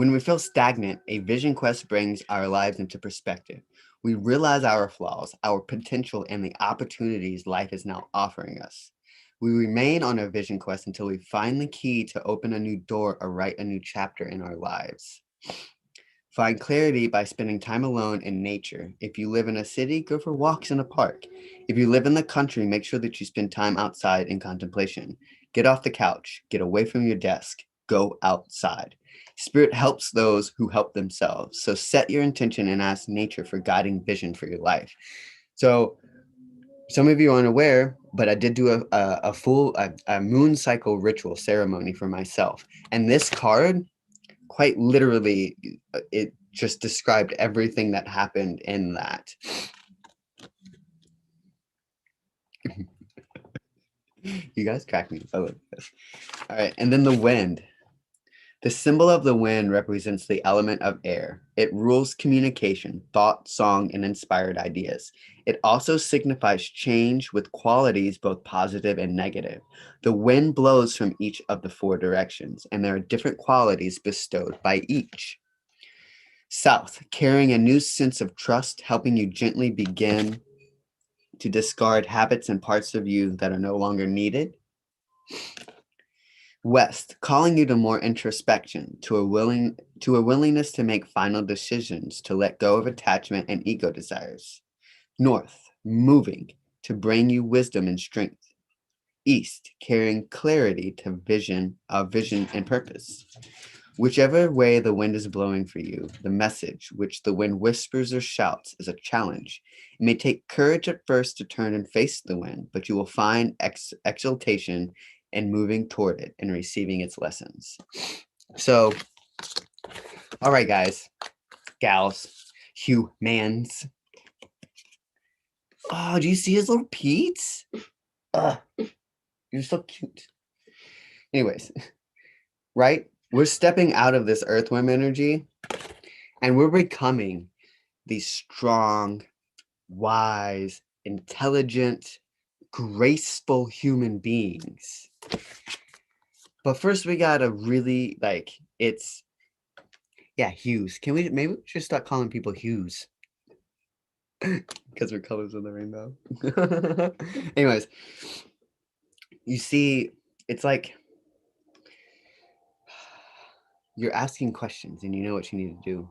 When we feel stagnant, a vision quest brings our lives into perspective. We realize our flaws, our potential, and the opportunities life is now offering us. We remain on a vision quest until we find the key to open a new door or write a new chapter in our lives. Find clarity by spending time alone in nature. If you live in a city, go for walks in a park. If you live in the country, make sure that you spend time outside in contemplation. Get off the couch, get away from your desk, go outside. Spirit helps those who help themselves. So set your intention and ask nature for guiding vision for your life. So some of you are unaware, but I did do a full moon cycle ritual ceremony for myself. And this card, quite literally, it just described everything that happened in that. You guys crack me up. I love this. All right, and then the wind. The symbol of the wind represents the element of air. It rules communication, thought, song, and inspired ideas. It also signifies change with qualities both positive and negative. The wind blows from each of the four directions, and there are different qualities bestowed by each. South, carrying a new sense of trust, helping you gently begin to discard habits and parts of you that are no longer needed. West, calling you to more introspection, to a willingness to make final decisions, to let go of attachment and ego desires. North, moving to bring you wisdom and strength. East, carrying clarity to vision and purpose. Whichever way the wind is blowing for you, the message which the wind whispers or shouts is a challenge. It may take courage at first to turn and face the wind, but you will find exultation in moving toward it and receiving its lessons. So, all right, guys, gals, humans. Oh, do you see his little Pete's? You're so cute. Anyways, right? We're stepping out of this earthworm energy and we're becoming these strong, wise, intelligent, graceful human beings. But first we gotta really Hughes. Can we maybe we should start calling people Hughes? Because we're colors of the rainbow. Anyways, you see, it's like you're asking questions and you know what you need to do.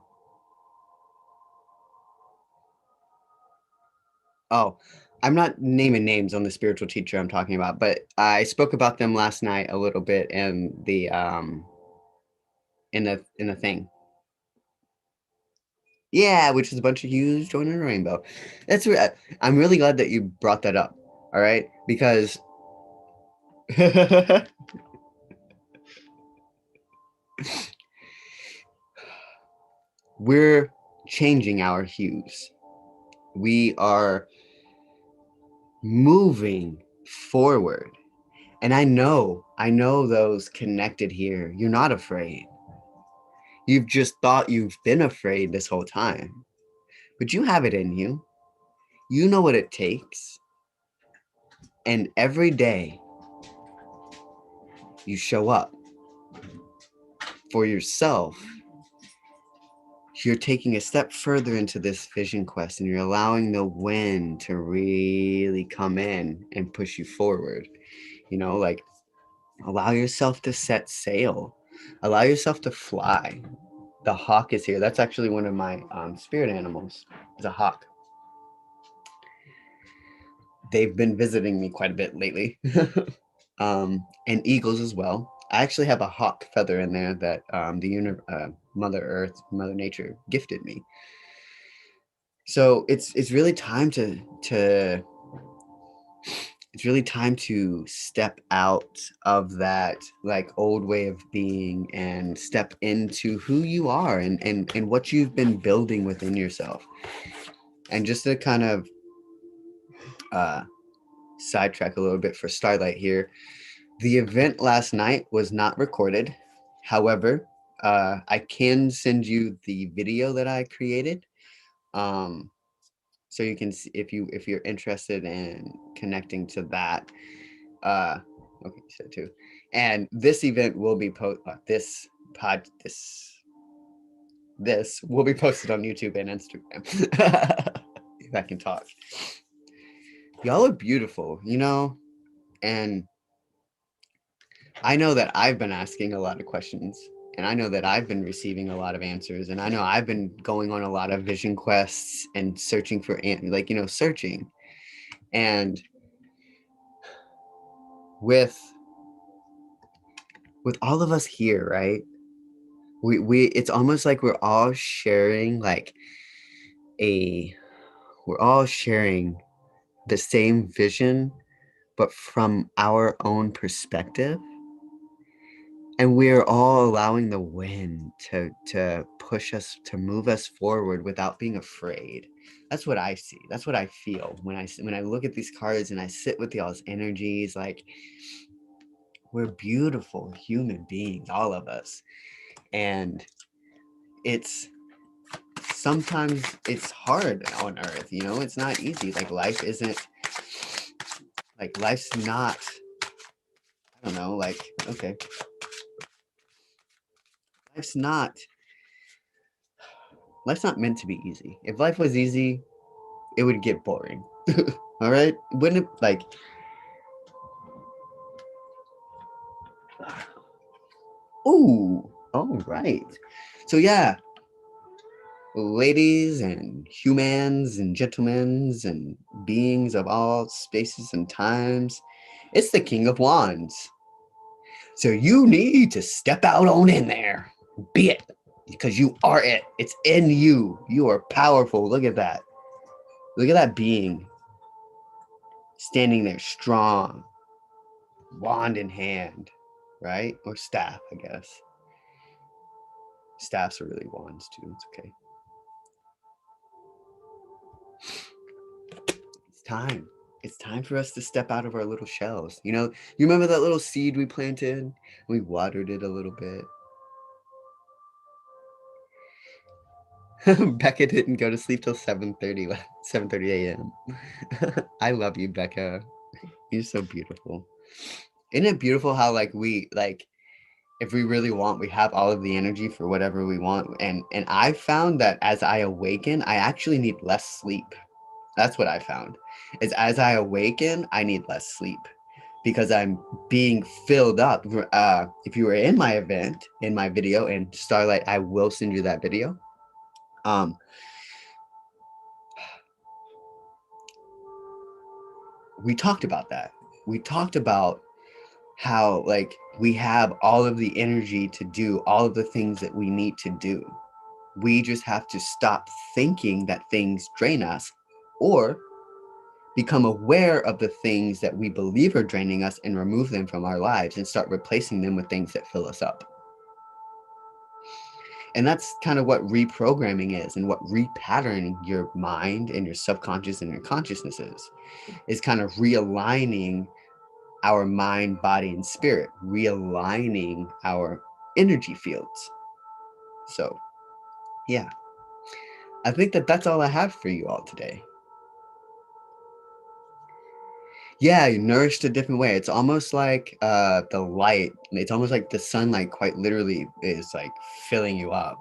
Oh, I'm not naming names on the spiritual teacher I'm talking about, but I spoke about them last night a little bit in the thing. Yeah, which is a bunch of hues joining a rainbow. I'm really glad that you brought that up. All right, because we're changing our hues. We are moving forward. And I know those connected here. You're not afraid. You've just thought you've been afraid this whole time. But you have it in you. You know what it takes. And every day you show up for yourself. You're taking a step further into this vision quest and you're allowing the wind to really come in and push you forward. You know, like allow yourself to set sail, allow yourself to fly. The hawk is here. That's actually one of my spirit animals. It's a hawk. They've been visiting me quite a bit lately. And eagles as well. I actually have a hawk feather in there that Mother Earth, Mother Nature gifted me. So it's really time to it's really time to step out of that like old way of being and step into who you are and what you've been building within yourself. And just to kind of sidetrack a little bit for Starlight here, the event last night was not recorded. However, I can send you the video that I created. So you can see if you're interested in connecting to that. Okay, so too. And this event will be this this will be posted on YouTube and Instagram. If I can talk. Y'all are beautiful, you know, and I know that I've been asking a lot of questions, and I know that I've been receiving a lot of answers, and I know I've been going on a lot of vision quests and searching for, like, you know, searching. And with all of us here, right? We it's almost like we're all sharing like we're all sharing the same vision, but from our own perspective. And we're all allowing the wind to push us, to move us forward without being afraid. That's what I see. That's what I feel when I look at these cards and I sit with y'all's energies. Like, we're beautiful human beings, all of us. And it's sometimes it's hard on earth, you know, it's not easy. Like, life's not, I don't know, like, okay, life's not meant to be easy. If life was easy, it would get boring. All right, wouldn't it? Like, ooh, all right. So yeah, ladies and humans and gentlemen and beings of all spaces and times, it's the King of Wands. So you need to step out on in there, be it, because you are it. It's in you. You are powerful. Look at that. Look at that being standing there strong, wand in hand, right? Or staff, I guess. Staffs are really wands too. It's okay. It's time. It's time for us to step out of our little shells. You know, you remember that little seed we planted? We watered it a little bit. Becca didn't go to sleep till 7:30 a.m. I love you, Becca. You're so beautiful. Isn't it beautiful how like if we really want, we have all of the energy for whatever we want. And I found that as I awaken, I actually need less sleep. That's what I found. Is as I awaken, I need less sleep because I'm being filled up. If you were in my event, in my video, and Starlight, I will send you that video. We talked about that. We talked about how like we have all of the energy to do all of the things that we need to do. We just have to stop thinking that things drain us, or become aware of the things that we believe are draining us and remove them from our lives and start replacing them with things that fill us up. And that's kind of what reprogramming is, and what repatterning your mind and your subconscious and your consciousness is kind of realigning our mind, body, and spirit, realigning our energy fields. So, yeah, I think that that's all I have for you all today. Yeah, you're nourished a different way. It's almost like the light. It's almost like the sunlight quite literally is like filling you up.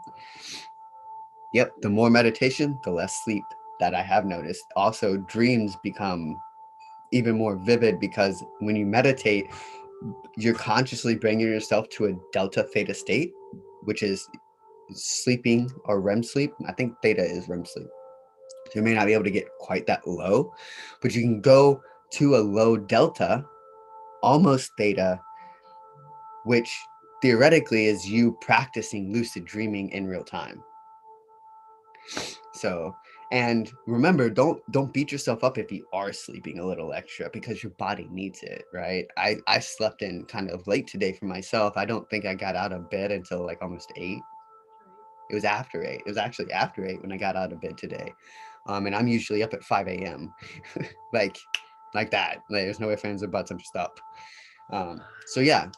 Yep, the more meditation, the less sleep that I have noticed. Also, dreams become even more vivid because when you meditate, you're consciously bringing yourself to a delta theta state, which is sleeping or REM sleep. I think theta is REM sleep. So you may not be able to get quite that low, but you can go to a low delta, almost theta, which theoretically is you practicing lucid dreaming in real time. So, and remember, don't beat yourself up if you are sleeping a little extra, because your body needs it, right? I slept in kind of late today for myself. I don't think I got out of bed until like almost 8. It was after 8. It was actually after 8 when I got out of bed today. And I'm usually up at 5 a.m. like that. Like, there's no ifs, ands, or buts. I'm just up. So yeah,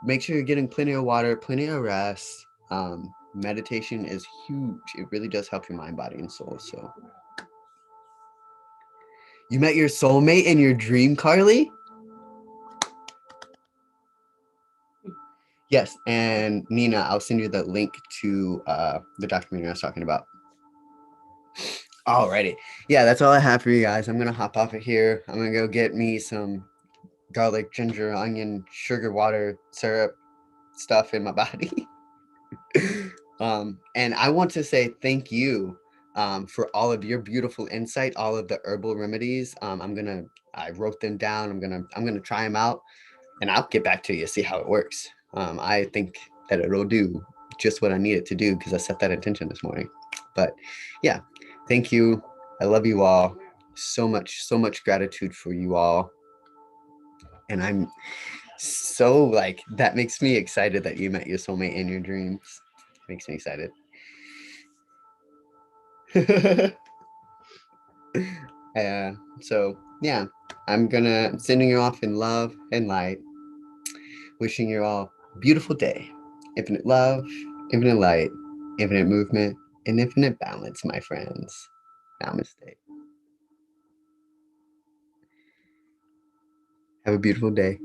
make sure you're getting plenty of water, plenty of rest. Meditation is huge. It really does help your mind, body, and soul. So you met your soulmate in your dream, Carly? Yes, and Nina, I'll send you the link to the documentary I was talking about. Alrighty. Yeah, that's all I have for you guys. I'm gonna hop off of here. I'm gonna go get me some garlic, ginger, onion, sugar, water, syrup stuff in my body. And I want to say thank you for all of your beautiful insight, all of the herbal remedies. I wrote them down. I'm gonna try them out, and I'll get back to you, see how it works. I think that it'll do just what I need it to do because I set that intention this morning. But yeah, thank you. I love you all so much gratitude for you all. And I'm so like, that makes me excited that you met your soulmate in your dreams. Makes me excited. So yeah, I'm sending you off in love and light, wishing you all a beautiful day. Infinite love, infinite light, infinite movement, and infinite balance, my friends. Namaste. Have a beautiful day.